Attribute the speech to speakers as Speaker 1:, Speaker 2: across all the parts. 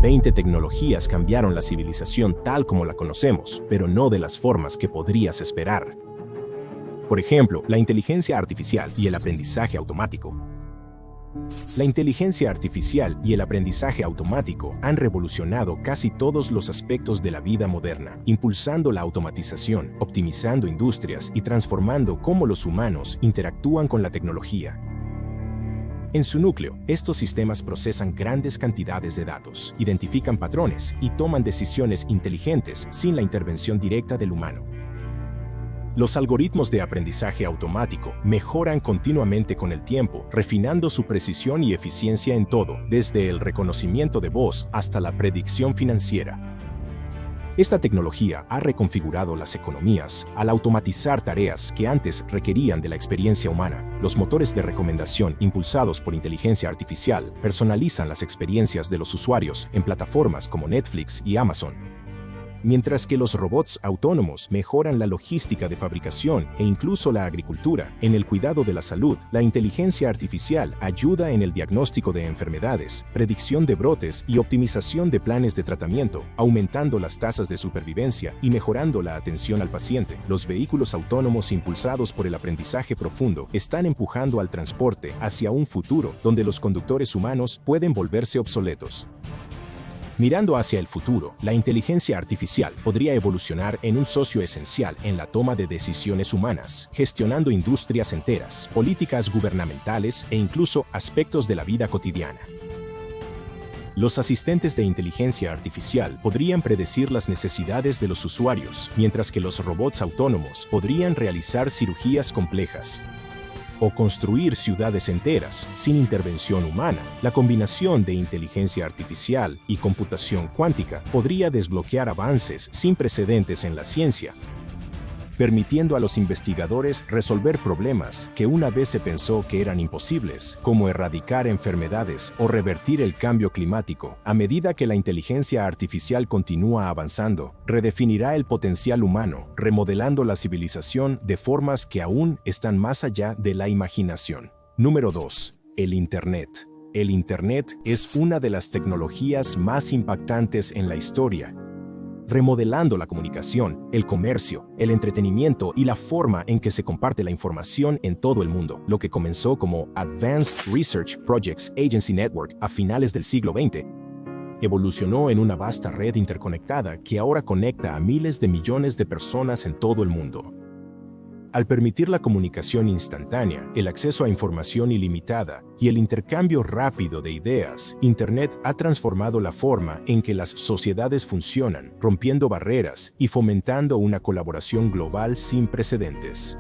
Speaker 1: 20 tecnologías cambiaron la civilización tal como la conocemos, pero no de las formas que podrías esperar. Por ejemplo, la inteligencia artificial y el aprendizaje automático. La inteligencia artificial y el aprendizaje automático han revolucionado casi todos los aspectos de la vida moderna, impulsando la automatización, optimizando industrias y transformando cómo los humanos interactúan con la tecnología. En su núcleo, estos sistemas procesan grandes cantidades de datos, identifican patrones y toman decisiones inteligentes sin la intervención directa del humano. Los algoritmos de aprendizaje automático mejoran continuamente con el tiempo, refinando su precisión y eficiencia en todo, desde el reconocimiento de voz hasta la predicción financiera. Esta tecnología ha reconfigurado las economías al automatizar tareas que antes requerían de la experiencia humana. Los motores de recomendación impulsados por inteligencia artificial personalizan las experiencias de los usuarios en plataformas como Netflix y Amazon. Mientras que los robots autónomos mejoran la logística de fabricación e incluso la agricultura, en el cuidado de la salud, la inteligencia artificial ayuda en el diagnóstico de enfermedades, predicción de brotes y optimización de planes de tratamiento, aumentando las tasas de supervivencia y mejorando la atención al paciente. Los vehículos autónomos impulsados por el aprendizaje profundo están empujando al transporte hacia un futuro donde los conductores humanos pueden volverse obsoletos. Mirando hacia el futuro, la inteligencia artificial podría evolucionar en un socio esencial en la toma de decisiones humanas, gestionando industrias enteras, políticas gubernamentales e incluso aspectos de la vida cotidiana. Los asistentes de inteligencia artificial podrían predecir las necesidades de los usuarios, mientras que los robots autónomos podrían realizar cirugías complejas o construir ciudades enteras sin intervención humana. La combinación de inteligencia artificial y computación cuántica podría desbloquear avances sin precedentes en la ciencia, permitiendo a los investigadores resolver problemas que una vez se pensó que eran imposibles, como erradicar enfermedades o revertir el cambio climático. A medida que la inteligencia artificial continúa avanzando, redefinirá el potencial humano, remodelando la civilización de formas que aún están más allá de la imaginación. Número 2. El Internet. El Internet es una de las tecnologías más impactantes en la historia, remodelando la comunicación, el comercio, el entretenimiento y la forma en que se comparte la información en todo el mundo. Lo que comenzó como Advanced Research Projects Agency Network a finales del siglo XX, evolucionó en una vasta red interconectada que ahora conecta a miles de millones de personas en todo el mundo. Al permitir la comunicación instantánea, el acceso a información ilimitada y el intercambio rápido de ideas, Internet ha transformado la forma en que las sociedades funcionan, rompiendo barreras y fomentando una colaboración global sin precedentes.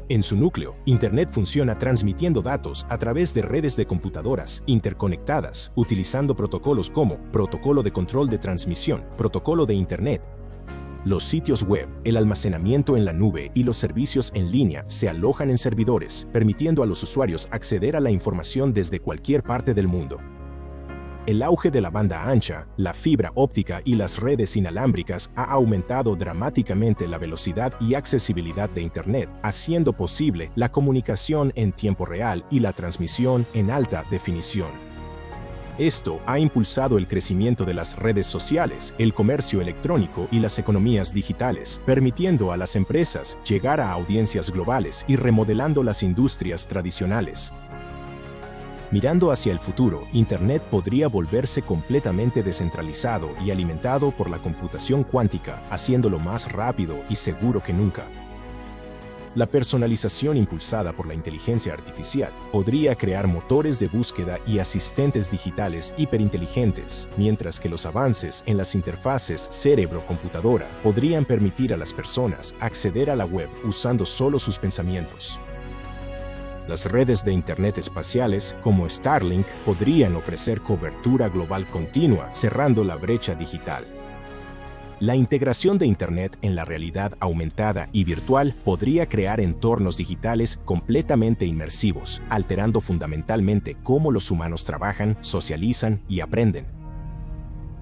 Speaker 1: En su núcleo, Internet funciona transmitiendo datos a través de redes de computadoras interconectadas, utilizando protocolos como protocolo de control de transmisión, protocolo de Internet. Los sitios web, el almacenamiento en la nube y los servicios en línea se alojan en servidores, permitiendo a los usuarios acceder a la información desde cualquier parte del mundo. El auge de la banda ancha, la fibra óptica y las redes inalámbricas ha aumentado dramáticamente la velocidad y accesibilidad de Internet, haciendo posible la comunicación en tiempo real y la transmisión en alta definición. Esto ha impulsado el crecimiento de las redes sociales, el comercio electrónico y las economías digitales, permitiendo a las empresas llegar a audiencias globales y remodelando las industrias tradicionales. Mirando hacia el futuro, Internet podría volverse completamente descentralizado y alimentado por la computación cuántica, haciéndolo más rápido y seguro que nunca. La personalización impulsada por la inteligencia artificial podría crear motores de búsqueda y asistentes digitales hiperinteligentes, mientras que los avances en las interfaces cerebro-computadora podrían permitir a las personas acceder a la web usando solo sus pensamientos. Las redes de Internet espaciales, como Starlink, podrían ofrecer cobertura global continua, cerrando la brecha digital. La integración de Internet en la realidad aumentada y virtual podría crear entornos digitales completamente inmersivos, alterando fundamentalmente cómo los humanos trabajan, socializan y aprenden.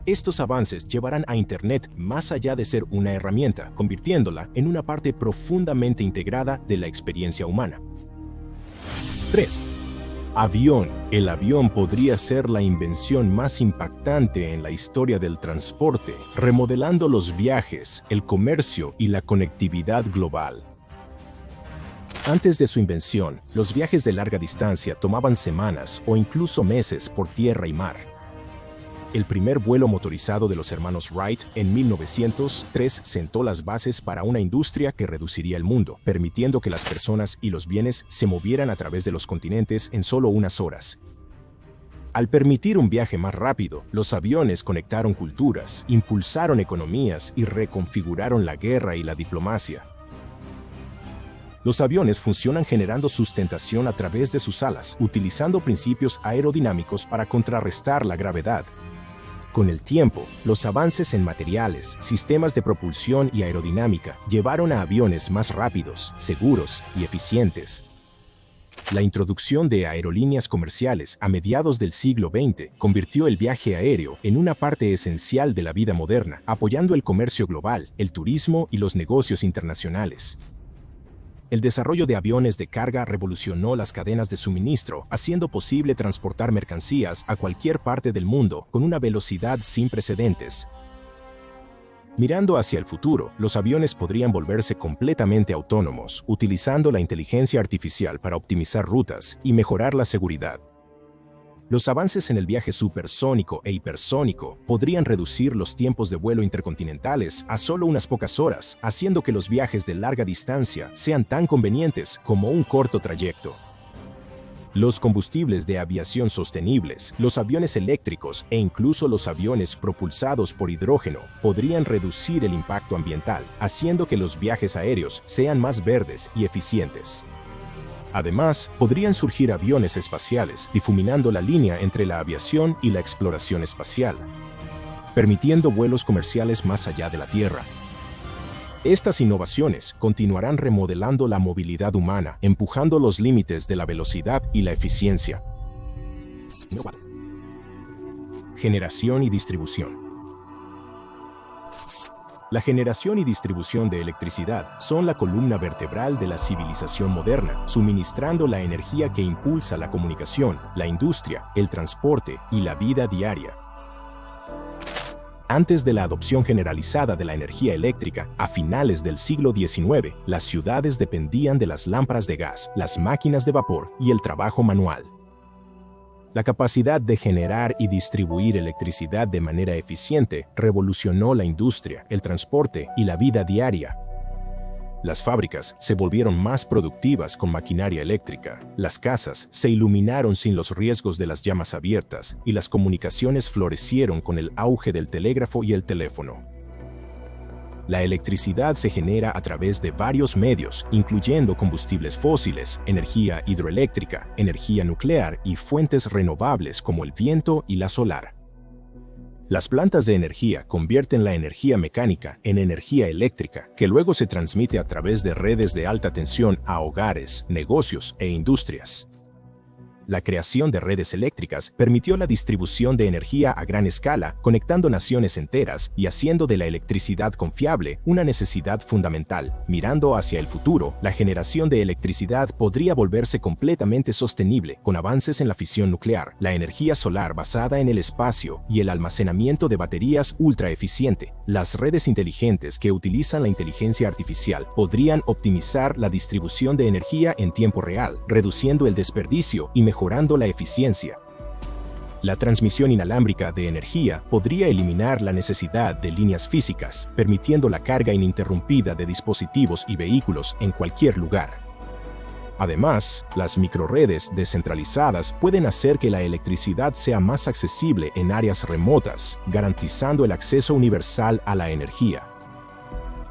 Speaker 1: Estos avances llevarán a Internet más allá de ser una herramienta, convirtiéndola en una parte profundamente integrada de la experiencia humana. 3. Avión. El avión podría ser la invención más impactante en la historia del transporte, remodelando los viajes, el comercio y la conectividad global. Antes de su invención, los viajes de larga distancia tomaban semanas o incluso meses por tierra y mar. El primer vuelo motorizado de los hermanos Wright en 1903 sentó las bases para una industria que reduciría el mundo, permitiendo que las personas y los bienes se movieran a través de los continentes en solo unas horas. Al permitir un viaje más rápido, los aviones conectaron culturas, impulsaron economías y reconfiguraron la guerra y la diplomacia. Los aviones funcionan generando sustentación a través de sus alas, utilizando principios aerodinámicos para contrarrestar la gravedad. Con el tiempo, los avances en materiales, sistemas de propulsión y aerodinámica llevaron a aviones más rápidos, seguros y eficientes. La introducción de aerolíneas comerciales a mediados del siglo XX convirtió el viaje aéreo en una parte esencial de la vida moderna, apoyando el comercio global, el turismo y los negocios internacionales. El desarrollo de aviones de carga revolucionó las cadenas de suministro, haciendo posible transportar mercancías a cualquier parte del mundo con una velocidad sin precedentes. Mirando hacia el futuro, los aviones podrían volverse completamente autónomos, utilizando la inteligencia artificial para optimizar rutas y mejorar la seguridad. Los avances en el viaje supersónico e hipersónico podrían reducir los tiempos de vuelo intercontinentales a solo unas pocas horas, haciendo que los viajes de larga distancia sean tan convenientes como un corto trayecto. Los combustibles de aviación sostenibles, los aviones eléctricos e incluso los aviones propulsados por hidrógeno podrían reducir el impacto ambiental, haciendo que los viajes aéreos sean más verdes y eficientes. Además, podrían surgir aviones espaciales, difuminando la línea entre la aviación y la exploración espacial, permitiendo vuelos comerciales más allá de la Tierra. Estas innovaciones continuarán remodelando la movilidad humana, empujando los límites de la velocidad y la eficiencia. Generación y distribución. La generación y distribución de electricidad son la columna vertebral de la civilización moderna, suministrando la energía que impulsa la comunicación, la industria, el transporte y la vida diaria. Antes de la adopción generalizada de la energía eléctrica, a finales del siglo XIX, las ciudades dependían de las lámparas de gas, las máquinas de vapor y el trabajo manual. La capacidad de generar y distribuir electricidad de manera eficiente revolucionó la industria, el transporte y la vida diaria. Las fábricas se volvieron más productivas con maquinaria eléctrica, las casas se iluminaron sin los riesgos de las llamas abiertas y las comunicaciones florecieron con el auge del telégrafo y el teléfono. La electricidad se genera a través de varios medios, incluyendo combustibles fósiles, energía hidroeléctrica, energía nuclear y fuentes renovables como el viento y la solar. Las plantas de energía convierten la energía mecánica en energía eléctrica, que luego se transmite a través de redes de alta tensión a hogares, negocios e industrias. La creación de redes eléctricas permitió la distribución de energía a gran escala, conectando naciones enteras y haciendo de la electricidad confiable una necesidad fundamental. Mirando hacia el futuro, la generación de electricidad podría volverse completamente sostenible con avances en la fisión nuclear, la energía solar basada en el espacio y el almacenamiento de baterías ultra eficiente. Las redes inteligentes que utilizan la inteligencia artificial podrían optimizar la distribución de energía en tiempo real, reduciendo el desperdicio y mejorando la eficiencia. La transmisión inalámbrica de energía podría eliminar la necesidad de líneas físicas, permitiendo la carga ininterrumpida de dispositivos y vehículos en cualquier lugar. Además, las microredes descentralizadas pueden hacer que la electricidad sea más accesible en áreas remotas, garantizando el acceso universal a la energía.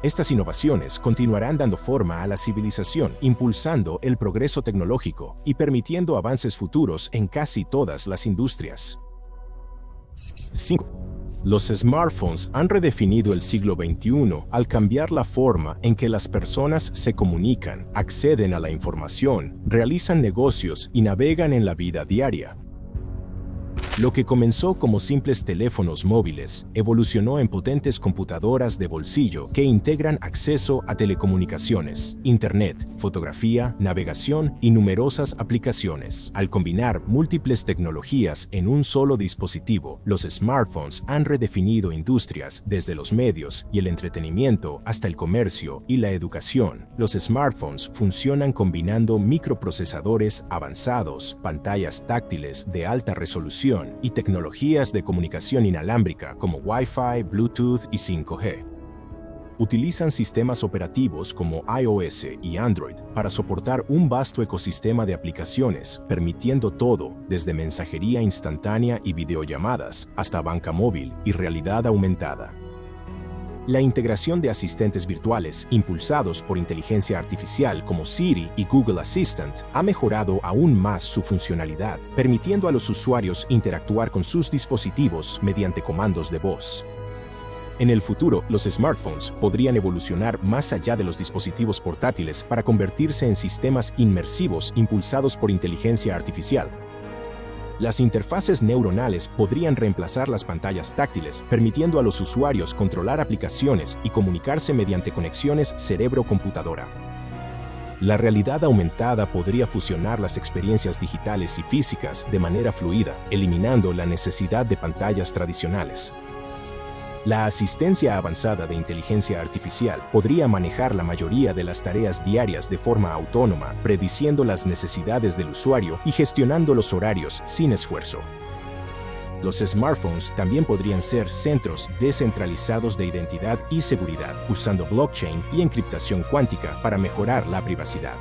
Speaker 1: Estas innovaciones continuarán dando forma a la civilización, impulsando el progreso tecnológico y permitiendo avances futuros en casi todas las industrias. 5. Los smartphones han redefinido el siglo XXI al cambiar la forma en que las personas se comunican, acceden a la información, realizan negocios y navegan en la vida diaria. Lo que comenzó como simples teléfonos móviles evolucionó en potentes computadoras de bolsillo que integran acceso a telecomunicaciones, internet, fotografía, navegación y numerosas aplicaciones. Al combinar múltiples tecnologías en un solo dispositivo, los smartphones han redefinido industrias desde los medios y el entretenimiento hasta el comercio y la educación. Los smartphones funcionan combinando microprocesadores avanzados, pantallas táctiles de alta resolución y tecnologías de comunicación inalámbrica como Wi-Fi, Bluetooth y 5G. Utilizan sistemas operativos como iOS y Android para soportar un vasto ecosistema de aplicaciones, permitiendo todo desde mensajería instantánea y videollamadas hasta banca móvil y realidad aumentada. La integración de asistentes virtuales impulsados por inteligencia artificial como Siri y Google Assistant ha mejorado aún más su funcionalidad, permitiendo a los usuarios interactuar con sus dispositivos mediante comandos de voz. En el futuro, los smartphones podrían evolucionar más allá de los dispositivos portátiles para convertirse en sistemas inmersivos impulsados por inteligencia artificial. Las interfaces neuronales podrían reemplazar las pantallas táctiles, permitiendo a los usuarios controlar aplicaciones y comunicarse mediante conexiones cerebro-computadora. La realidad aumentada podría fusionar las experiencias digitales y físicas de manera fluida, eliminando la necesidad de pantallas tradicionales. La asistencia avanzada de inteligencia artificial podría manejar la mayoría de las tareas diarias de forma autónoma, prediciendo las necesidades del usuario y gestionando los horarios sin esfuerzo. Los smartphones también podrían ser centros descentralizados de identidad y seguridad, usando blockchain y encriptación cuántica para mejorar la privacidad.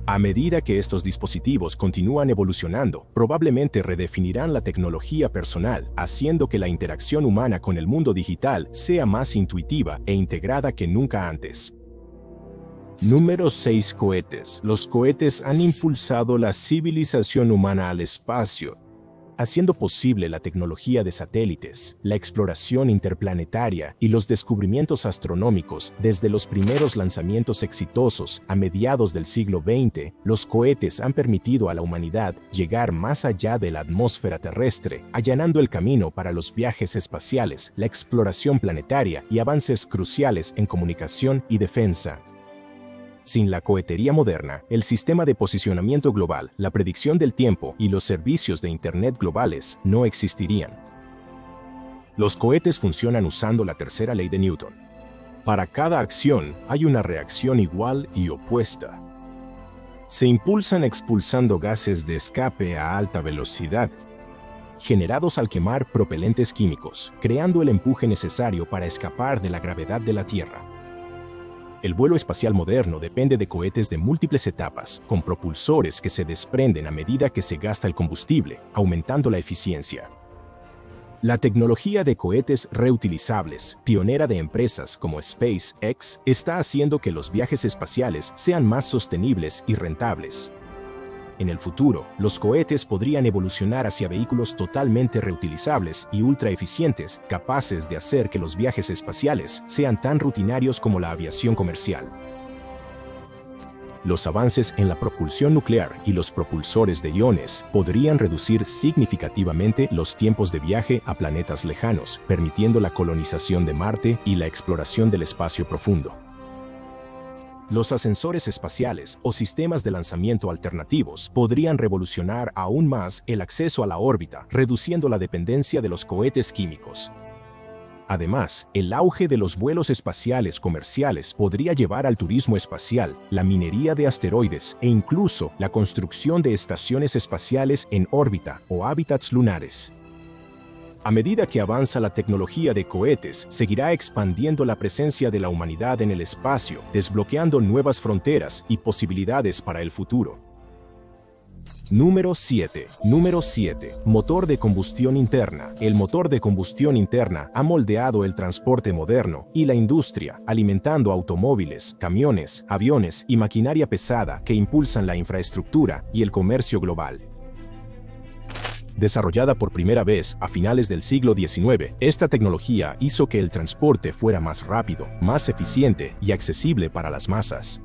Speaker 1: A medida que estos dispositivos continúan evolucionando, probablemente redefinirán la tecnología personal, haciendo que la interacción humana con el mundo digital sea más intuitiva e integrada que nunca antes. Número 6. Cohetes. Los cohetes han impulsado la civilización humana al espacio, haciendo posible la tecnología de satélites, la exploración interplanetaria y los descubrimientos astronómicos. Desde los primeros lanzamientos exitosos a mediados del siglo XX, los cohetes han permitido a la humanidad llegar más allá de la atmósfera terrestre, allanando el camino para los viajes espaciales, la exploración planetaria y avances cruciales en comunicación y defensa. Sin la cohetería moderna, el sistema de posicionamiento global, la predicción del tiempo y los servicios de Internet globales no existirían. Los cohetes funcionan usando la tercera ley de Newton. Para cada acción hay una reacción igual y opuesta. Se impulsan expulsando gases de escape a alta velocidad, generados al quemar propelentes químicos, creando el empuje necesario para escapar de la gravedad de la Tierra. El vuelo espacial moderno depende de cohetes de múltiples etapas, con propulsores que se desprenden a medida que se gasta el combustible, aumentando la eficiencia. La tecnología de cohetes reutilizables, pionera de empresas como SpaceX, está haciendo que los viajes espaciales sean más sostenibles y rentables. En el futuro, los cohetes podrían evolucionar hacia vehículos totalmente reutilizables y ultra eficientes, capaces de hacer que los viajes espaciales sean tan rutinarios como la aviación comercial. Los avances en la propulsión nuclear y los propulsores de iones podrían reducir significativamente los tiempos de viaje a planetas lejanos, permitiendo la colonización de Marte y la exploración del espacio profundo. Los ascensores espaciales o sistemas de lanzamiento alternativos podrían revolucionar aún más el acceso a la órbita, reduciendo la dependencia de los cohetes químicos. Además, el auge de los vuelos espaciales comerciales podría llevar al turismo espacial, la minería de asteroides e incluso la construcción de estaciones espaciales en órbita o hábitats lunares. A medida que avanza la tecnología de cohetes, seguirá expandiendo la presencia de la humanidad en el espacio, desbloqueando nuevas fronteras y posibilidades para el futuro. Número 7. Motor de combustión interna. El motor de combustión interna ha moldeado el transporte moderno y la industria, alimentando automóviles, camiones, aviones y maquinaria pesada que impulsan la infraestructura y el comercio global. Desarrollada por primera vez a finales del siglo XIX, esta tecnología hizo que el transporte fuera más rápido, más eficiente y accesible para las masas.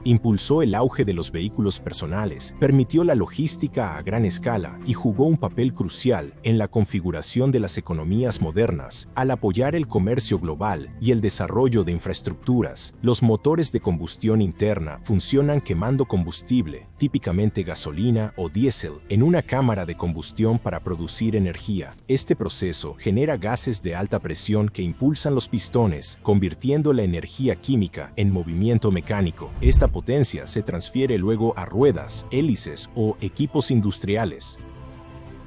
Speaker 1: Impulsó el auge de los vehículos personales, permitió la logística a gran escala y jugó un papel crucial en la configuración de las economías modernas al apoyar el comercio global y el desarrollo de infraestructuras. Los motores de combustión interna funcionan quemando combustible, típicamente gasolina o diésel, en una cámara de combustión para producir energía. Este proceso genera gases de alta presión que impulsan los pistones, convirtiendo la energía química en movimiento mecánico. Esta potencia se transfiere luego a ruedas, hélices o equipos industriales.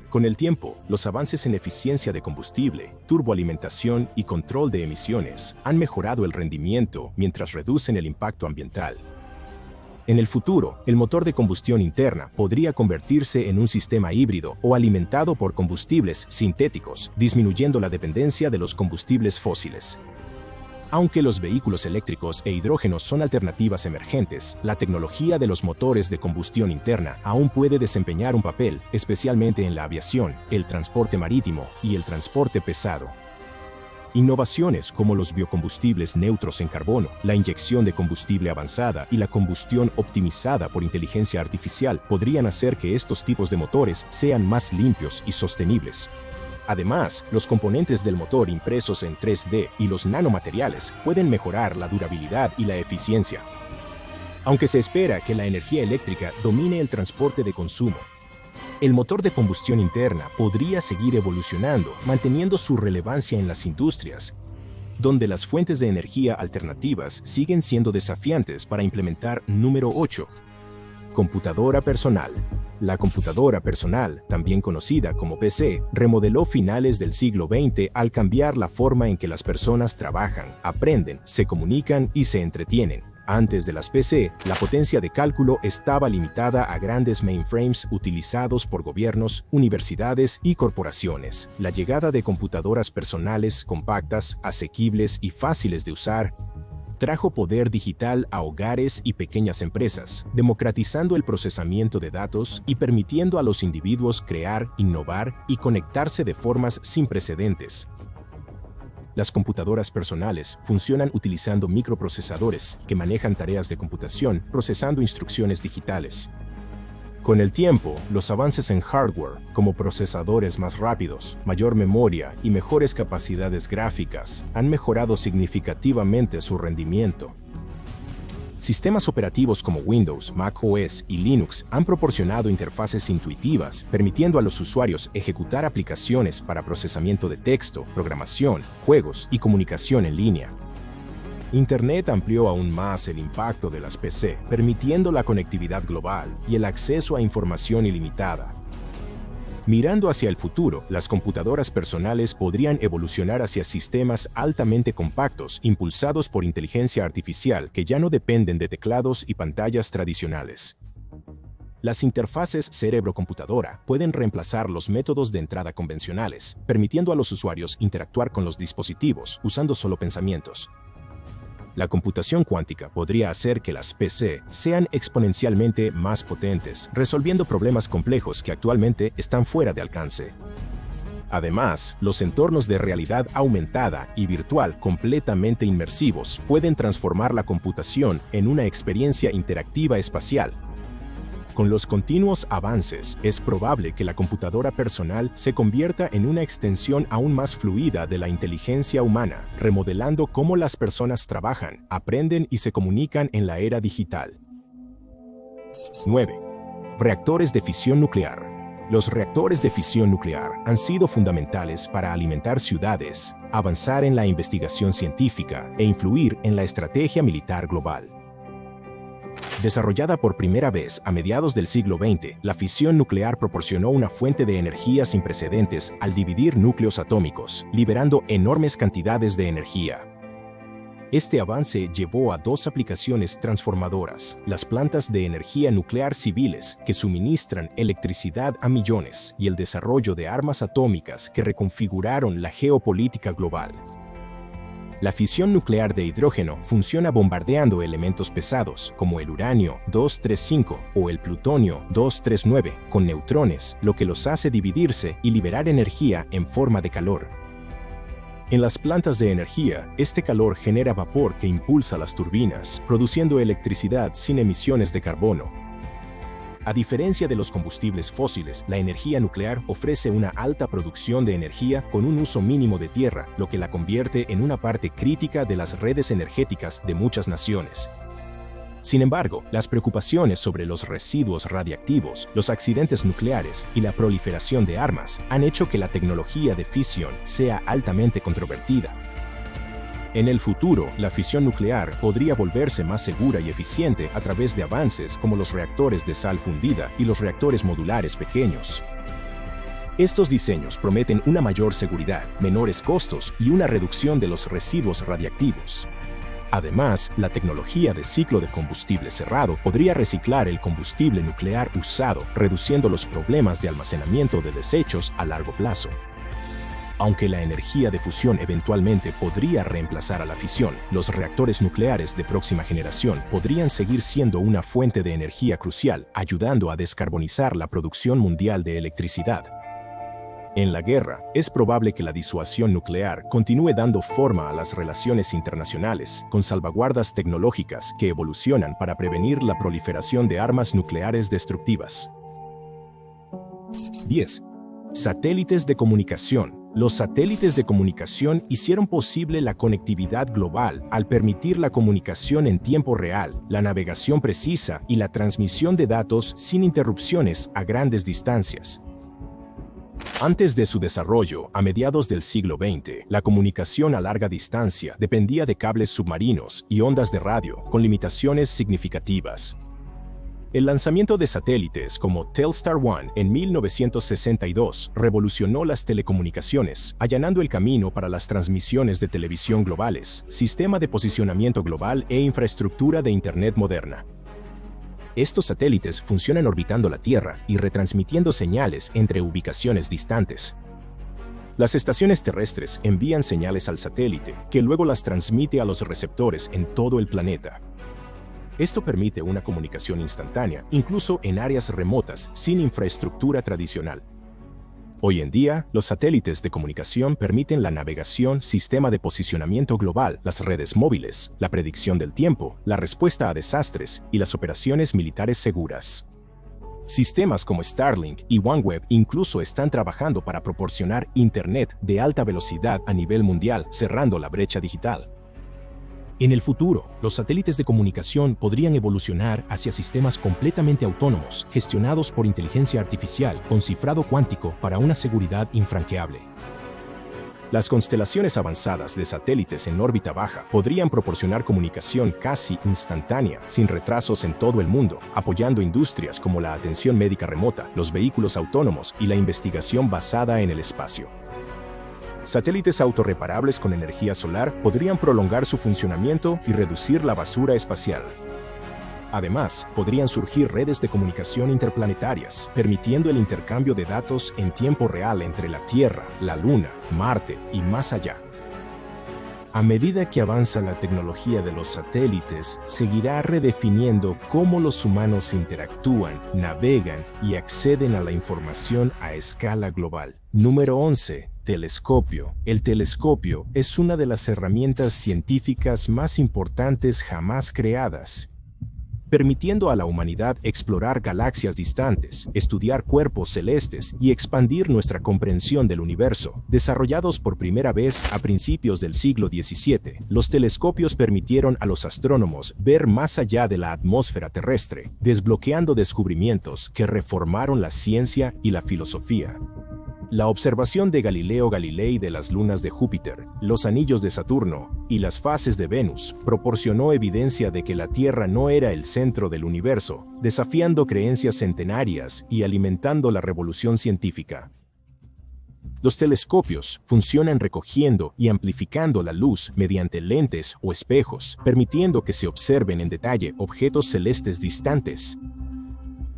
Speaker 1: Con el tiempo, los avances en eficiencia de combustible, turboalimentación y control de emisiones han mejorado el rendimiento mientras reducen el impacto ambiental. En el futuro, el motor de combustión interna podría convertirse en un sistema híbrido o alimentado por combustibles sintéticos, disminuyendo la dependencia de los combustibles fósiles. Aunque los vehículos eléctricos e hidrógenos son alternativas emergentes, la tecnología de los motores de combustión interna aún puede desempeñar un papel, especialmente en la aviación, el transporte marítimo y el transporte pesado. Innovaciones como los biocombustibles neutros en carbono, la inyección de combustible avanzada y la combustión optimizada por inteligencia artificial podrían hacer que estos tipos de motores sean más limpios y sostenibles. Además, los componentes del motor impresos en 3D y los nanomateriales pueden mejorar la durabilidad y la eficiencia. Aunque se espera que la energía eléctrica domine el transporte de consumo, el motor de combustión interna podría seguir evolucionando, manteniendo su relevancia en las industrias, donde las fuentes de energía alternativas siguen siendo desafiantes para implementar. Número 8. Computadora personal. La computadora personal, también conocida como PC, remodeló finales del siglo XX al cambiar la forma en que las personas trabajan, aprenden, se comunican y se entretienen. Antes de las PC, la potencia de cálculo estaba limitada a grandes mainframes utilizados por gobiernos, universidades y corporaciones. La llegada de computadoras personales compactas, asequibles y fáciles de usar trajo poder digital a hogares y pequeñas empresas, democratizando el procesamiento de datos y permitiendo a los individuos crear, innovar y conectarse de formas sin precedentes. Las computadoras personales funcionan utilizando microprocesadores que manejan tareas de computación procesando instrucciones digitales. Con el tiempo, los avances en hardware, como procesadores más rápidos, mayor memoria y mejores capacidades gráficas, han mejorado significativamente su rendimiento. Sistemas operativos como Windows, macOS y Linux han proporcionado interfaces intuitivas, permitiendo a los usuarios ejecutar aplicaciones para procesamiento de texto, programación, juegos y comunicación en línea. Internet amplió aún más el impacto de las PC, permitiendo la conectividad global y el acceso a información ilimitada. Mirando hacia el futuro, las computadoras personales podrían evolucionar hacia sistemas altamente compactos, impulsados por inteligencia artificial que ya no dependen de teclados y pantallas tradicionales. Las interfaces cerebro-computadora pueden reemplazar los métodos de entrada convencionales, permitiendo a los usuarios interactuar con los dispositivos usando solo pensamientos. La computación cuántica podría hacer que las PC sean exponencialmente más potentes, resolviendo problemas complejos que actualmente están fuera de alcance. Además, los entornos de realidad aumentada y virtual completamente inmersivos pueden transformar la computación en una experiencia interactiva espacial. Con los continuos avances, es probable que la computadora personal se convierta en una extensión aún más fluida de la inteligencia humana, remodelando cómo las personas trabajan, aprenden y se comunican en la era digital. 9. Reactores de fisión nuclear. Los reactores de fisión nuclear han sido fundamentales para alimentar ciudades, avanzar en la investigación científica e influir en la estrategia militar global. Desarrollada por primera vez a mediados del siglo XX, la fisión nuclear proporcionó una fuente de energía sin precedentes al dividir núcleos atómicos, liberando enormes cantidades de energía. Este avance llevó a dos aplicaciones transformadoras: las plantas de energía nuclear civiles, que suministran electricidad a millones, y el desarrollo de armas atómicas que reconfiguraron la geopolítica global. La fisión nuclear de hidrógeno funciona bombardeando elementos pesados, como el uranio 235 o el plutonio 239, con neutrones, lo que los hace dividirse y liberar energía en forma de calor. En las plantas de energía, este calor genera vapor que impulsa las turbinas, produciendo electricidad sin emisiones de carbono. A diferencia de los combustibles fósiles, la energía nuclear ofrece una alta producción de energía con un uso mínimo de tierra, lo que la convierte en una parte crítica de las redes energéticas de muchas naciones. Sin embargo, las preocupaciones sobre los residuos radiactivos, los accidentes nucleares y la proliferación de armas han hecho que la tecnología de fisión sea altamente controvertida. En el futuro, la fisión nuclear podría volverse más segura y eficiente a través de avances como los reactores de sal fundida y los reactores modulares pequeños. Estos diseños prometen una mayor seguridad, menores costos y una reducción de los residuos radiactivos. Además, la tecnología de ciclo de combustible cerrado podría reciclar el combustible nuclear usado, reduciendo los problemas de almacenamiento de desechos a largo plazo. Aunque la energía de fusión eventualmente podría reemplazar a la fisión, los reactores nucleares de próxima generación podrían seguir siendo una fuente de energía crucial, ayudando a descarbonizar la producción mundial de electricidad. En la guerra, es probable que la disuasión nuclear continúe dando forma a las relaciones internacionales, con salvaguardas tecnológicas que evolucionan para prevenir la proliferación de armas nucleares destructivas. 10. Satélites de comunicación. Los satélites de comunicación hicieron posible la conectividad global al permitir la comunicación en tiempo real, la navegación precisa y la transmisión de datos sin interrupciones a grandes distancias. Antes de su desarrollo, a mediados del siglo XX, la comunicación a larga distancia dependía de cables submarinos y ondas de radio, con limitaciones significativas. El lanzamiento de satélites como Telstar 1 en 1962 revolucionó las telecomunicaciones, allanando el camino para las transmisiones de televisión globales, sistema de posicionamiento global e infraestructura de Internet moderna. Estos satélites funcionan orbitando la Tierra y retransmitiendo señales entre ubicaciones distantes. Las estaciones terrestres envían señales al satélite, que luego las transmite a los receptores en todo el planeta. Esto permite una comunicación instantánea, incluso en áreas remotas, sin infraestructura tradicional. Hoy en día, los satélites de comunicación permiten la navegación, sistema de posicionamiento global, las redes móviles, la predicción del tiempo, la respuesta a desastres y las operaciones militares seguras. Sistemas como Starlink y OneWeb incluso están trabajando para proporcionar Internet de alta velocidad a nivel mundial, cerrando la brecha digital. En el futuro, los satélites de comunicación podrían evolucionar hacia sistemas completamente autónomos, gestionados por inteligencia artificial con cifrado cuántico para una seguridad infranqueable. Las constelaciones avanzadas de satélites en órbita baja podrían proporcionar comunicación casi instantánea, sin retrasos en todo el mundo, apoyando industrias como la atención médica remota, los vehículos autónomos y la investigación basada en el espacio. Satélites autorreparables con energía solar podrían prolongar su funcionamiento y reducir la basura espacial. Además, podrían surgir redes de comunicación interplanetarias, permitiendo el intercambio de datos en tiempo real entre la Tierra, la Luna, Marte y más allá. A medida que avanza la tecnología de los satélites, seguirá redefiniendo cómo los humanos interactúan, navegan y acceden a la información a escala global. Número 11. Telescopio. El telescopio es una de las herramientas científicas más importantes jamás creadas, permitiendo a la humanidad explorar galaxias distantes, estudiar cuerpos celestes y expandir nuestra comprensión del universo. Desarrollados por primera vez a principios del siglo XVII, los telescopios permitieron a los astrónomos ver más allá de la atmósfera terrestre, desbloqueando descubrimientos que reformaron la ciencia y la filosofía. La observación de Galileo Galilei de las lunas de Júpiter, los anillos de Saturno y las fases de Venus proporcionó evidencia de que la Tierra no era el centro del universo, desafiando creencias centenarias y alimentando la revolución científica. Los telescopios funcionan recogiendo y amplificando la luz mediante lentes o espejos, permitiendo que se observen en detalle objetos celestes distantes.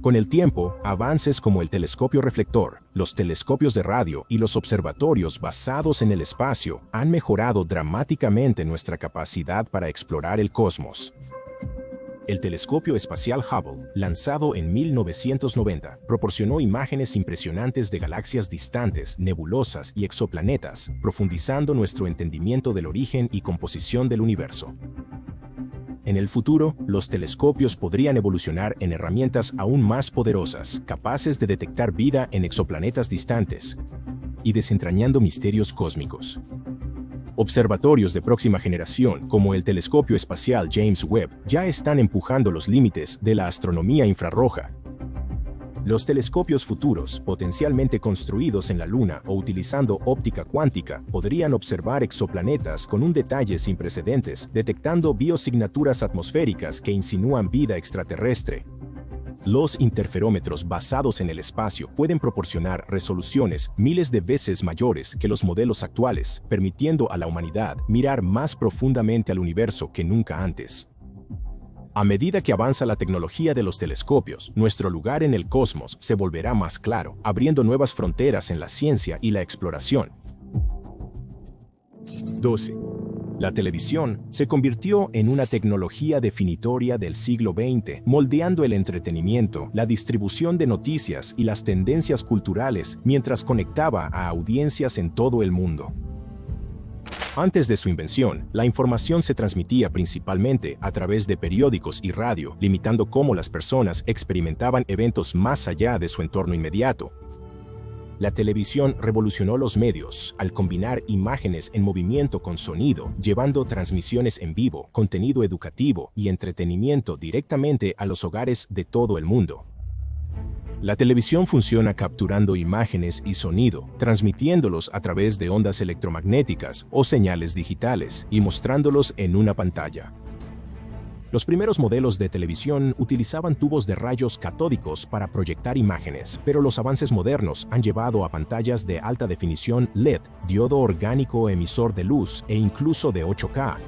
Speaker 1: Con el tiempo, avances como el telescopio reflector, los telescopios de radio y los observatorios basados en el espacio han mejorado dramáticamente nuestra capacidad para explorar el cosmos. El telescopio espacial Hubble, lanzado en 1990, proporcionó imágenes impresionantes de galaxias distantes, nebulosas y exoplanetas, profundizando nuestro entendimiento del origen y composición del universo. En el futuro, los telescopios podrían evolucionar en herramientas aún más poderosas, capaces de detectar vida en exoplanetas distantes y desentrañando misterios cósmicos. Observatorios de próxima generación, como el telescopio espacial James Webb, ya están empujando los límites de la astronomía infrarroja. Los telescopios futuros, potencialmente construidos en la Luna o utilizando óptica cuántica, podrían observar exoplanetas con un detalle sin precedentes, detectando biosignaturas atmosféricas que insinúan vida extraterrestre. Los interferómetros basados en el espacio pueden proporcionar resoluciones miles de veces mayores que los modelos actuales, permitiendo a la humanidad mirar más profundamente al universo que nunca antes. A medida que avanza la tecnología de los telescopios, nuestro lugar en el cosmos se volverá más claro, abriendo nuevas fronteras en la ciencia y la exploración. 12. La televisión se convirtió en una tecnología definitoria del siglo XX, moldeando el entretenimiento, la distribución de noticias y las tendencias culturales mientras conectaba a audiencias en todo el mundo. Antes de su invención, la información se transmitía principalmente a través de periódicos y radio, limitando cómo las personas experimentaban eventos más allá de su entorno inmediato. La televisión revolucionó los medios al combinar imágenes en movimiento con sonido, llevando transmisiones en vivo, contenido educativo y entretenimiento directamente a los hogares de todo el mundo. La televisión funciona capturando imágenes y sonido, transmitiéndolos a través de ondas electromagnéticas o señales digitales y mostrándolos en una pantalla. Los primeros modelos de televisión utilizaban tubos de rayos catódicos para proyectar imágenes, pero los avances modernos han llevado a pantallas de alta definición LED, diodo orgánico emisor de luz e incluso de 8K.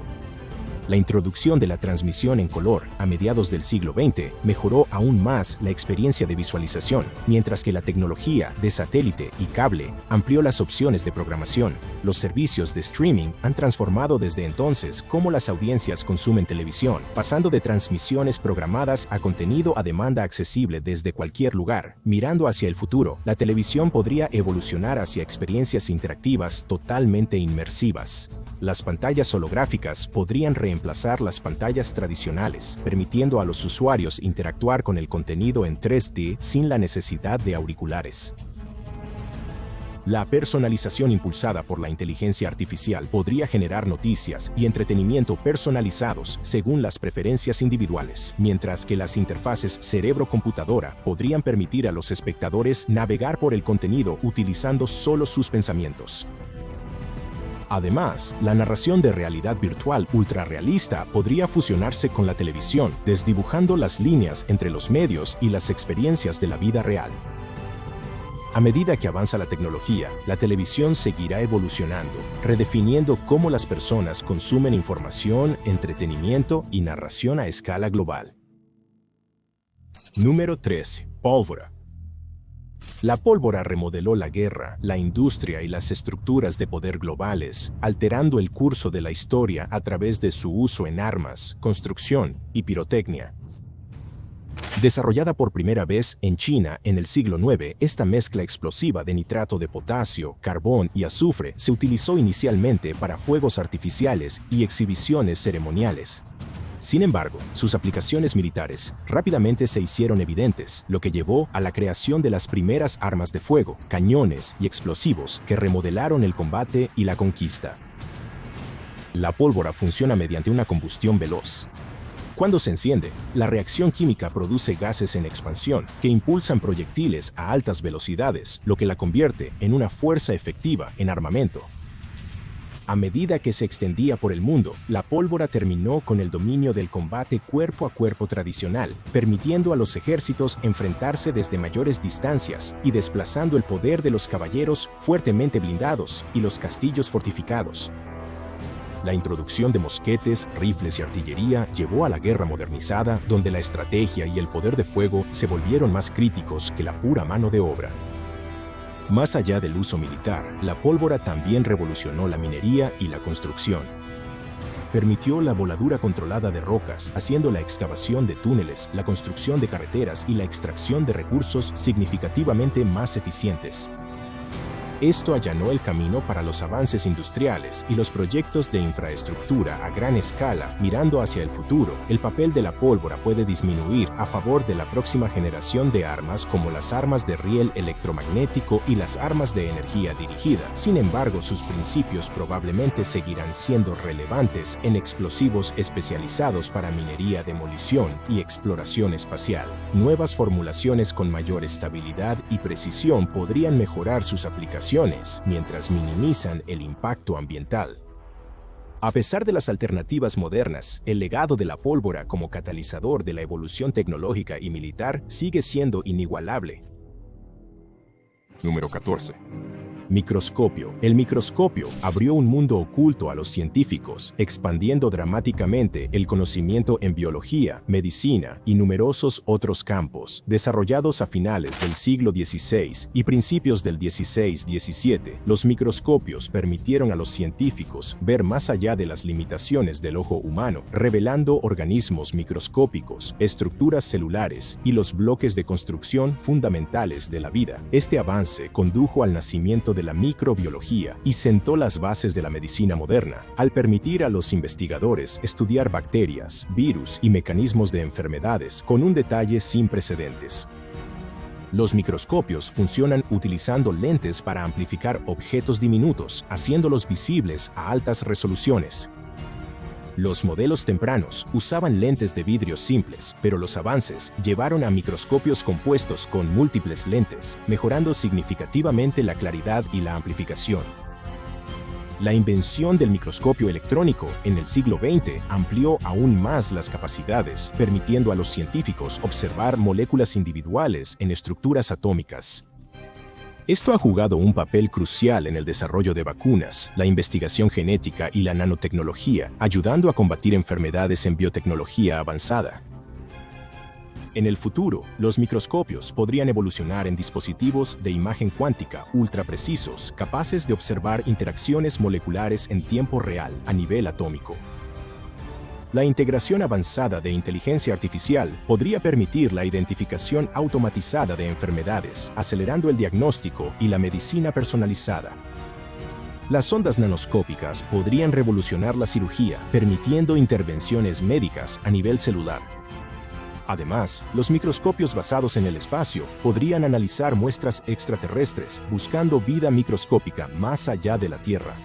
Speaker 1: La introducción de la transmisión en color a mediados del siglo XX mejoró aún más la experiencia de visualización, mientras que la tecnología de satélite y cable amplió las opciones de programación. Los servicios de streaming han transformado desde entonces cómo las audiencias consumen televisión, pasando de transmisiones programadas a contenido a demanda accesible desde cualquier lugar. Mirando hacia el futuro, la televisión podría evolucionar hacia experiencias interactivas totalmente inmersivas. Las pantallas holográficas podrían reemplazar las pantallas tradicionales, permitiendo a los usuarios interactuar con el contenido en 3D sin la necesidad de auriculares. La personalización impulsada por la inteligencia artificial podría generar noticias y entretenimiento personalizados según las preferencias individuales, mientras que las interfaces cerebro-computadora podrían permitir a los espectadores navegar por el contenido utilizando solo sus pensamientos. Además, la narración de realidad virtual ultrarrealista podría fusionarse con la televisión, desdibujando las líneas entre los medios y las experiencias de la vida real. A medida que avanza la tecnología, la televisión seguirá evolucionando, redefiniendo cómo las personas consumen información, entretenimiento y narración a escala global. Número 13. Pólvora. La pólvora remodeló la guerra, la industria y las estructuras de poder globales, alterando el curso de la historia a través de su uso en armas, construcción y pirotecnia. Desarrollada por primera vez en China en el siglo IX, esta mezcla explosiva de nitrato de potasio, carbón y azufre se utilizó inicialmente para fuegos artificiales y exhibiciones ceremoniales. Sin embargo, sus aplicaciones militares rápidamente se hicieron evidentes, lo que llevó a la creación de las primeras armas de fuego, cañones y explosivos que remodelaron el combate y la conquista. La pólvora funciona mediante una combustión veloz. Cuando se enciende, la reacción química produce gases en expansión que impulsan proyectiles a altas velocidades, lo que la convierte en una fuerza efectiva en armamento. A medida que se extendía por el mundo, la pólvora terminó con el dominio del combate cuerpo a cuerpo tradicional, permitiendo a los ejércitos enfrentarse desde mayores distancias y desplazando el poder de los caballeros fuertemente blindados y los castillos fortificados. La introducción de mosquetes, rifles y artillería llevó a la guerra modernizada, donde la estrategia y el poder de fuego se volvieron más críticos que la pura mano de obra. Más allá del uso militar, la pólvora también revolucionó la minería y la construcción. permitió la voladura controlada de rocas, haciendo la excavación de túneles, la construcción de carreteras y la extracción de recursos significativamente más eficientes. Esto allanó el camino para los avances industriales y los proyectos de infraestructura a gran escala. Mirando hacia el futuro, el papel de la pólvora puede disminuir a favor de la próxima generación de armas como las armas de riel electromagnético y las armas de energía dirigida. Sin embargo, sus principios probablemente seguirán siendo relevantes en explosivos especializados para minería, demolición y exploración espacial. Nuevas formulaciones con mayor estabilidad y precisión podrían mejorar sus aplicaciones mientras minimizan el impacto ambiental. A pesar de las alternativas modernas, el legado de la pólvora como catalizador de la evolución tecnológica y militar sigue siendo inigualable. Número 14. Microscopio. El microscopio abrió un mundo oculto a los científicos, expandiendo dramáticamente el conocimiento en biología, medicina y numerosos otros campos. Desarrollados a finales del siglo XVI y principios del XVI-XVII, los microscopios permitieron a los científicos ver más allá de las limitaciones del ojo humano, revelando organismos microscópicos, estructuras celulares y los bloques de construcción fundamentales de la vida. Este avance condujo al nacimiento de la microbiología y sentó las bases de la medicina moderna, al permitir a los investigadores estudiar bacterias, virus y mecanismos de enfermedades con un detalle sin precedentes. Los microscopios funcionan utilizando lentes para amplificar objetos diminutos, haciéndolos visibles a altas resoluciones. Los modelos tempranos usaban lentes de vidrio simples, pero los avances llevaron a microscopios compuestos con múltiples lentes, mejorando significativamente la claridad y la amplificación. La invención del microscopio electrónico en el siglo XX amplió aún más las capacidades, permitiendo a los científicos observar moléculas individuales en estructuras atómicas. Esto ha jugado un papel crucial en el desarrollo de vacunas, la investigación genética y la nanotecnología, ayudando a combatir enfermedades en biotecnología avanzada. En el futuro, los microscopios podrían evolucionar en dispositivos de imagen cuántica ultra precisos, capaces de observar interacciones moleculares en tiempo real a nivel atómico. La integración avanzada de inteligencia artificial podría permitir la identificación automatizada de enfermedades, acelerando el diagnóstico y la medicina personalizada. Las ondas nanoscópicas podrían revolucionar la cirugía, permitiendo intervenciones médicas a nivel celular. Además, los microscopios basados en el espacio podrían analizar muestras extraterrestres, buscando vida microscópica más allá de la Tierra.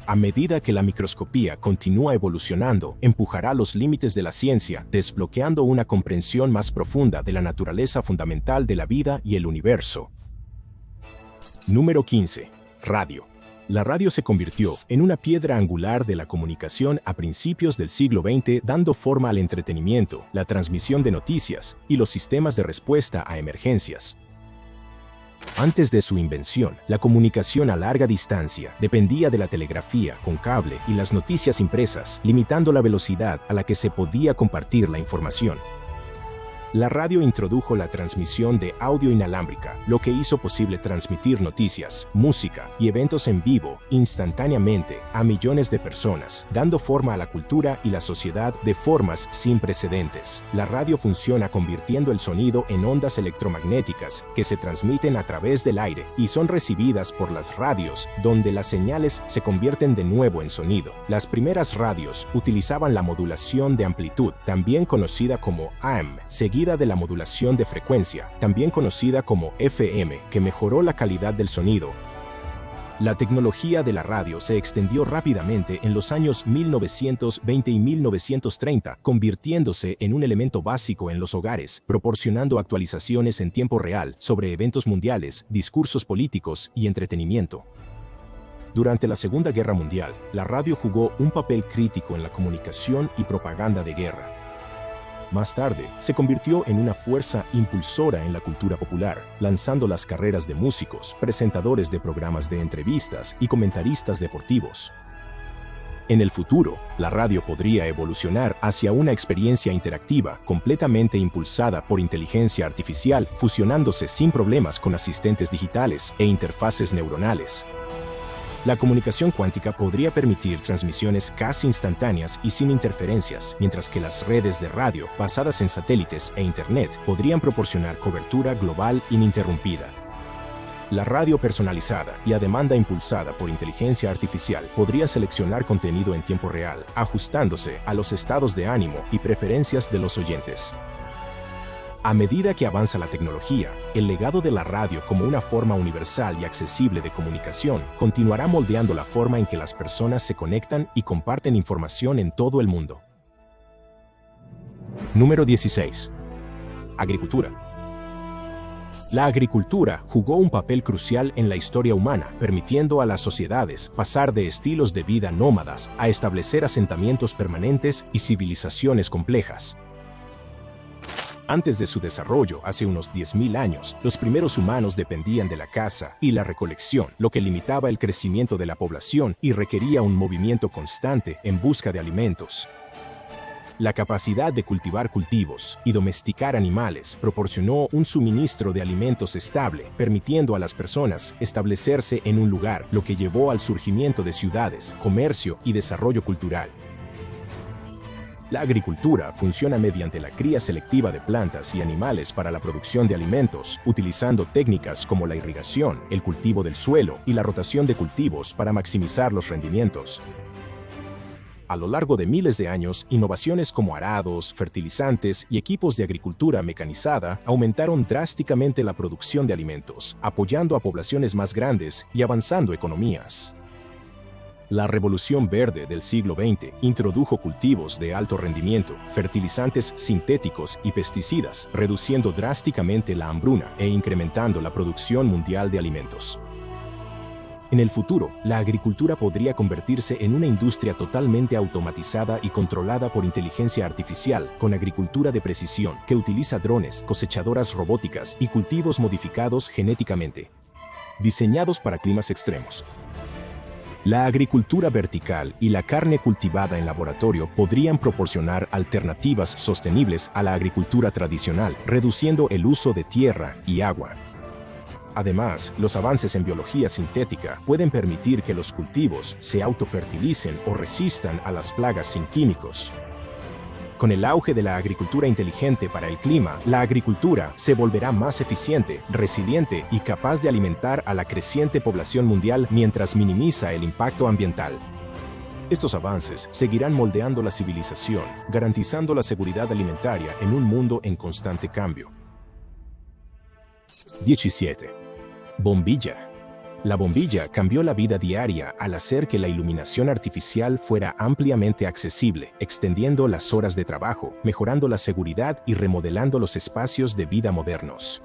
Speaker 1: A medida que la microscopía continúa evolucionando, empujará los límites de la ciencia, desbloqueando una comprensión más profunda de la naturaleza fundamental de la vida y el universo. Número 15. Radio. La radio se convirtió en una piedra angular de la comunicación a principios del siglo XX, dando forma al entretenimiento, la transmisión de noticias y los sistemas de respuesta a emergencias. Antes de su invención, la comunicación a larga distancia dependía de la telegrafía con cable y las noticias impresas, limitando la velocidad a la que se podía compartir la información. La radio introdujo la transmisión de audio inalámbrica, lo que hizo posible transmitir noticias, música y eventos en vivo instantáneamente a millones de personas, dando forma a la cultura y la sociedad de formas sin precedentes. La radio funciona convirtiendo el sonido en ondas electromagnéticas que se transmiten a través del aire y son recibidas por las radios, donde las señales se convierten de nuevo en sonido. Las primeras radios utilizaban la modulación de amplitud, también conocida como AM, seguida de la modulación de frecuencia, también conocida como FM, que mejoró la calidad del sonido. La tecnología de la radio se extendió rápidamente en los años 1920 y 1930, convirtiéndose en un elemento básico en los hogares, proporcionando actualizaciones en tiempo real sobre eventos mundiales, discursos políticos y entretenimiento. Durante la Segunda Guerra Mundial, la radio jugó un papel crítico en la comunicación y propaganda de guerra. Más tarde, se convirtió en una fuerza impulsora en la cultura popular, lanzando las carreras de músicos, presentadores de programas de entrevistas y comentaristas deportivos. En el futuro, la radio podría evolucionar hacia una experiencia interactiva completamente impulsada por inteligencia artificial, fusionándose sin problemas con asistentes digitales e interfaces neuronales. La comunicación cuántica podría permitir transmisiones casi instantáneas y sin interferencias, mientras que las redes de radio, basadas en satélites e Internet, podrían proporcionar cobertura global ininterrumpida. La radio personalizada y a demanda impulsada por inteligencia artificial podría seleccionar contenido en tiempo real, ajustándose a los estados de ánimo y preferencias de los oyentes. A medida que avanza la tecnología, el legado de la radio como una forma universal y accesible de comunicación continuará moldeando la forma en que las personas se conectan y comparten información en todo el mundo. Número 16. Agricultura. La agricultura jugó un papel crucial en la historia humana, permitiendo a las sociedades pasar de estilos de vida nómadas a establecer asentamientos permanentes y civilizaciones complejas. Antes de su desarrollo, hace unos 10.000 años, los primeros humanos dependían de la caza y la recolección, lo que limitaba el crecimiento de la población y requería un movimiento constante en busca de alimentos. La capacidad de cultivar cultivos y domesticar animales proporcionó un suministro de alimentos estable, permitiendo a las personas establecerse en un lugar, lo que llevó al surgimiento de ciudades, comercio y desarrollo cultural. La agricultura funciona mediante la cría selectiva de plantas y animales para la producción de alimentos, utilizando técnicas como la irrigación, el cultivo del suelo y la rotación de cultivos para maximizar los rendimientos. A lo largo de miles de años, innovaciones como arados, fertilizantes y equipos de agricultura mecanizada aumentaron drásticamente la producción de alimentos, apoyando a poblaciones más grandes y avanzando economías. La Revolución Verde del siglo XX introdujo cultivos de alto rendimiento, fertilizantes sintéticos y pesticidas, reduciendo drásticamente la hambruna e incrementando la producción mundial de alimentos. En el futuro, la agricultura podría convertirse en una industria totalmente automatizada y controlada por inteligencia artificial, con agricultura de precisión que utiliza drones, cosechadoras robóticas y cultivos modificados genéticamente, diseñados para climas extremos. La agricultura vertical y la carne cultivada en laboratorio podrían proporcionar alternativas sostenibles a la agricultura tradicional, reduciendo el uso de tierra y agua. Además, los avances en biología sintética pueden permitir que los cultivos se autofertilicen o resistan a las plagas sin químicos. Con el auge de la agricultura inteligente para el clima, la agricultura se volverá más eficiente, resiliente y capaz de alimentar a la creciente población mundial mientras minimiza el impacto ambiental. Estos avances seguirán moldeando la civilización, garantizando la seguridad alimentaria en un mundo en constante cambio. 17. Bombilla. La bombilla cambió la vida diaria al hacer que la iluminación artificial fuera ampliamente accesible, extendiendo las horas de trabajo, mejorando la seguridad y remodelando los espacios de vida modernos.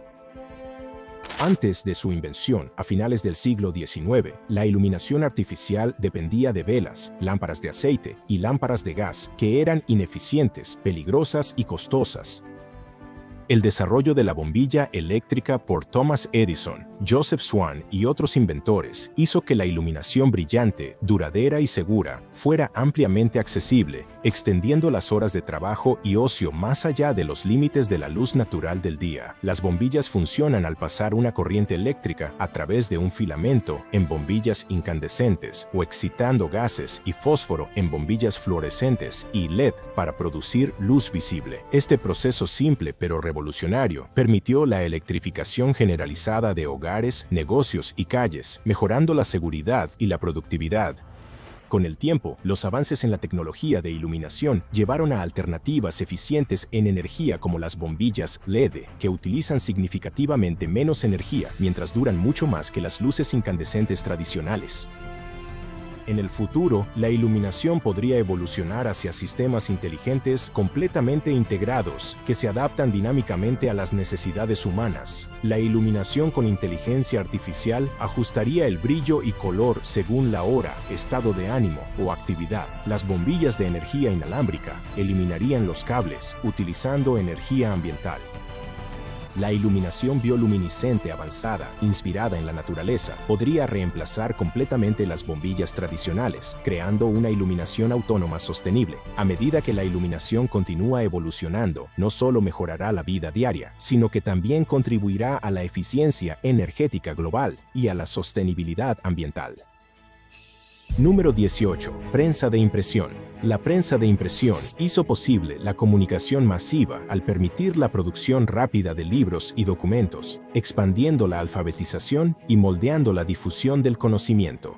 Speaker 1: Antes de su invención, a finales del siglo XIX, la iluminación artificial dependía de velas, lámparas de aceite y lámparas de gas, que eran ineficientes, peligrosas y costosas. El desarrollo de la bombilla eléctrica por Thomas Edison, Joseph Swan y otros inventores hizo que la iluminación brillante, duradera y segura fuera ampliamente accesible, extendiendo las horas de trabajo y ocio más allá de los límites de la luz natural del día. Las bombillas funcionan al pasar una corriente eléctrica a través de un filamento en bombillas incandescentes o excitando gases y fósforo en bombillas fluorescentes y LED para producir luz visible. Este proceso simple pero revolucionario permitió la electrificación generalizada de hogares, negocios y calles, mejorando la seguridad y la productividad. Con el tiempo, los avances en la tecnología de iluminación llevaron a alternativas eficientes en energía como las bombillas LED, que utilizan significativamente menos energía mientras duran mucho más que las luces incandescentes tradicionales. En el futuro, la iluminación podría evolucionar hacia sistemas inteligentes completamente integrados que se adaptan dinámicamente a las necesidades humanas. La iluminación con inteligencia artificial ajustaría el brillo y color según la hora, estado de ánimo o actividad. Las bombillas de energía inalámbrica eliminarían los cables utilizando energía ambiental. La iluminación bioluminiscente avanzada, inspirada en la naturaleza, podría reemplazar completamente las bombillas tradicionales, creando una iluminación autónoma sostenible. A medida que la iluminación continúa evolucionando, no solo mejorará la vida diaria, sino que también contribuirá a la eficiencia energética global y a la sostenibilidad ambiental. Número 18. Prensa de impresión. La prensa de impresión hizo posible la comunicación masiva al permitir la producción rápida de libros y documentos, expandiendo la alfabetización y moldeando la difusión del conocimiento.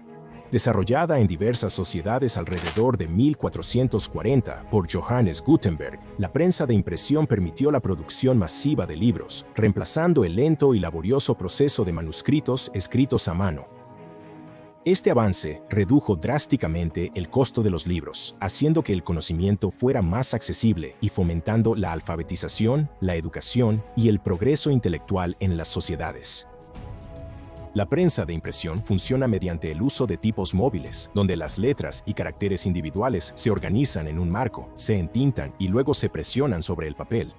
Speaker 1: Desarrollada en diversas sociedades alrededor de 1440 por Johannes Gutenberg, la prensa de impresión permitió la producción masiva de libros, reemplazando el lento y laborioso proceso de manuscritos escritos a mano. Este avance redujo drásticamente el costo de los libros, haciendo que el conocimiento fuera más accesible y fomentando la alfabetización, la educación y el progreso intelectual en las sociedades. La prensa de impresión funciona mediante el uso de tipos móviles, donde las letras y caracteres individuales se organizan en un marco, se entintan y luego se presionan sobre el papel.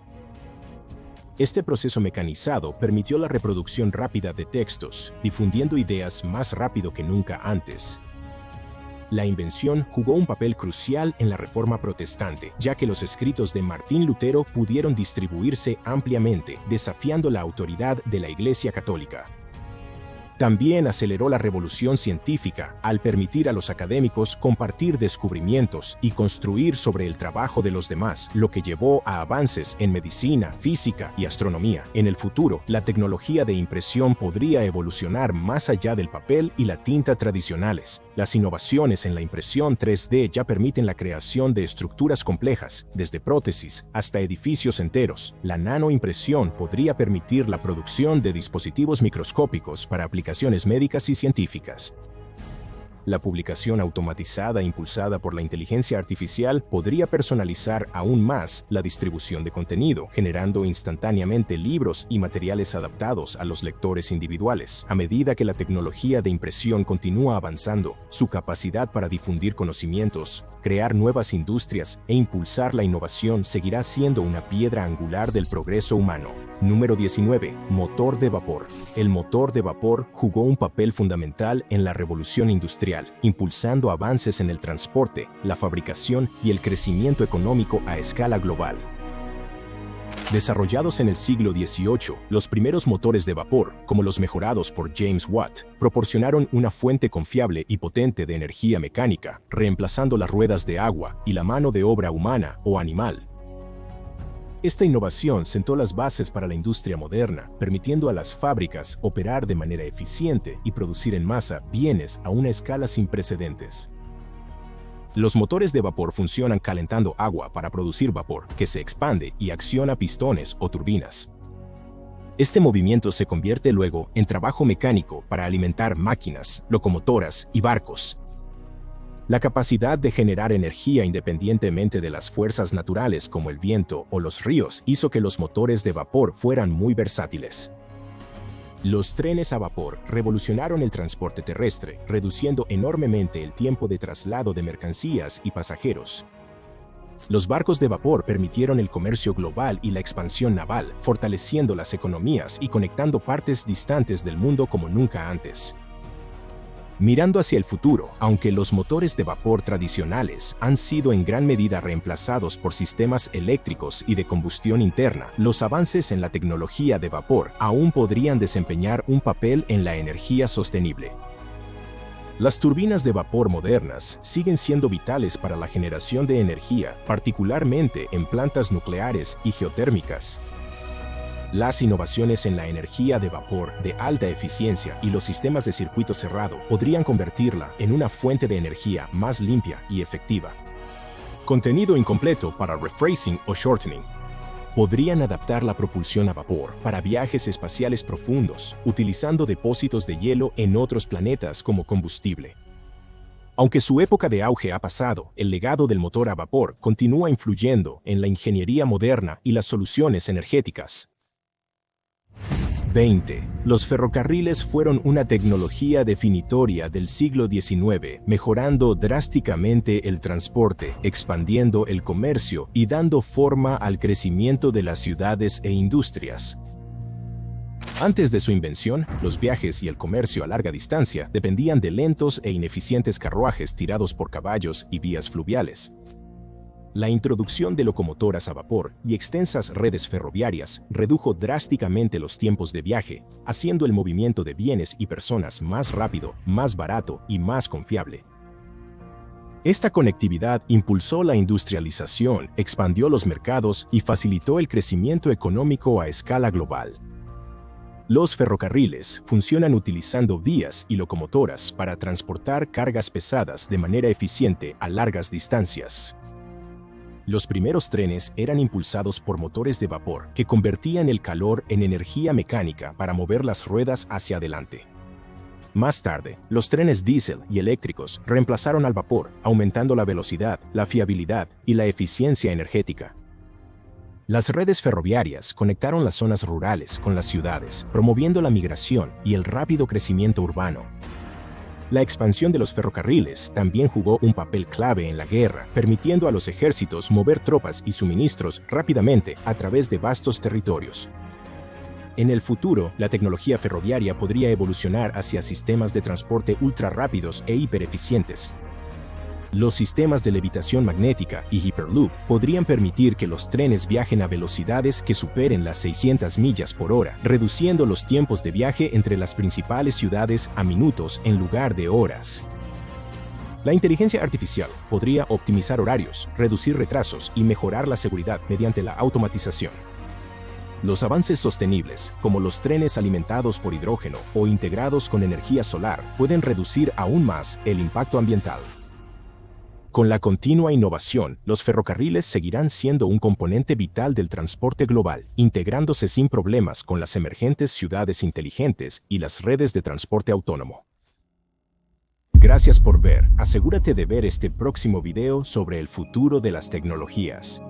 Speaker 1: Este proceso mecanizado permitió la reproducción rápida de textos, difundiendo ideas más rápido que nunca antes. La invención jugó un papel crucial en la Reforma Protestante, ya que los escritos de Martín Lutero pudieron distribuirse ampliamente, desafiando la autoridad de la Iglesia Católica. También aceleró la revolución científica al permitir a los académicos compartir descubrimientos y construir sobre el trabajo de los demás, lo que llevó a avances en medicina, física y astronomía. En el futuro, la tecnología de impresión podría evolucionar más allá del papel y la tinta tradicionales. Las innovaciones en la impresión 3D ya permiten la creación de estructuras complejas, desde prótesis hasta edificios enteros. La nanoimpresión podría permitir la producción de dispositivos microscópicos para aplicaciones médicas y científicas. La publicación automatizada impulsada por la inteligencia artificial podría personalizar aún más la distribución de contenido, generando instantáneamente libros y materiales adaptados a los lectores individuales. A medida que la tecnología de impresión continúa avanzando, su capacidad para difundir conocimientos, crear nuevas industrias e impulsar la innovación seguirá siendo una piedra angular del progreso humano. Número 19. Motor de vapor. El motor de vapor jugó un papel fundamental en la revolución industrial, impulsando avances en el transporte, la fabricación y el crecimiento económico a escala global. Desarrollados en el siglo XVIII, los primeros motores de vapor, como los mejorados por James Watt, proporcionaron una fuente confiable y potente de energía mecánica, reemplazando las ruedas de agua y la mano de obra humana o animal. Esta innovación sentó las bases para la industria moderna, permitiendo a las fábricas operar de manera eficiente y producir en masa bienes a una escala sin precedentes. Los motores de vapor funcionan calentando agua para producir vapor, que se expande y acciona pistones o turbinas. Este movimiento se convierte luego en trabajo mecánico para alimentar máquinas, locomotoras y barcos. La capacidad de generar energía independientemente de las fuerzas naturales como el viento o los ríos hizo que los motores de vapor fueran muy versátiles. Los trenes a vapor revolucionaron el transporte terrestre, reduciendo enormemente el tiempo de traslado de mercancías y pasajeros. Los barcos de vapor permitieron el comercio global y la expansión naval, fortaleciendo las economías y conectando partes distantes del mundo como nunca antes. Mirando hacia el futuro, aunque los motores de vapor tradicionales han sido en gran medida reemplazados por sistemas eléctricos y de combustión interna, los avances en la tecnología de vapor aún podrían desempeñar un papel en la energía sostenible. Las turbinas de vapor modernas siguen siendo vitales para la generación de energía, particularmente en plantas nucleares y geotérmicas. Las innovaciones en la energía de vapor de alta eficiencia y los sistemas de circuito cerrado podrían convertirla en una fuente de energía más limpia y efectiva. Contenido incompleto para rephrasing o shortening. Podrían adaptar la propulsión a vapor para viajes espaciales profundos, utilizando depósitos de hielo en otros planetas como combustible. Aunque su época de auge ha pasado, el legado del motor a vapor continúa influyendo en la ingeniería moderna y las soluciones energéticas. 20. Los ferrocarriles fueron una tecnología definitoria del siglo XIX, mejorando drásticamente el transporte, expandiendo el comercio y dando forma al crecimiento de las ciudades e industrias. Antes de su invención, los viajes y el comercio a larga distancia dependían de lentos e ineficientes carruajes tirados por caballos y vías fluviales. La introducción de locomotoras a vapor y extensas redes ferroviarias redujo drásticamente los tiempos de viaje, haciendo el movimiento de bienes y personas más rápido, más barato y más confiable. Esta conectividad impulsó la industrialización, expandió los mercados y facilitó el crecimiento económico a escala global. Los ferrocarriles funcionan utilizando vías y locomotoras para transportar cargas pesadas de manera eficiente a largas distancias. Los primeros trenes eran impulsados por motores de vapor que convertían el calor en energía mecánica para mover las ruedas hacia adelante. Más tarde, los trenes diésel y eléctricos reemplazaron al vapor, aumentando la velocidad, la fiabilidad y la eficiencia energética. Las redes ferroviarias conectaron las zonas rurales con las ciudades, promoviendo la migración y el rápido crecimiento urbano. La expansión de los ferrocarriles también jugó un papel clave en la guerra, permitiendo a los ejércitos mover tropas y suministros rápidamente a través de vastos territorios. En el futuro, la tecnología ferroviaria podría evolucionar hacia sistemas de transporte ultra rápidos e hipereficientes. Los sistemas de levitación magnética y Hyperloop podrían permitir que los trenes viajen a velocidades que superen las 600 millas por hora, reduciendo los tiempos de viaje entre las principales ciudades a minutos en lugar de horas. La inteligencia artificial podría optimizar horarios, reducir retrasos y mejorar la seguridad mediante la automatización. Los avances sostenibles, como los trenes alimentados por hidrógeno o integrados con energía solar, pueden reducir aún más el impacto ambiental. Con la continua innovación, los ferrocarriles seguirán siendo un componente vital del transporte global, integrándose sin problemas con las emergentes ciudades inteligentes y las redes de transporte autónomo. Gracias por ver. Asegúrate de ver este próximo video sobre el futuro de las tecnologías.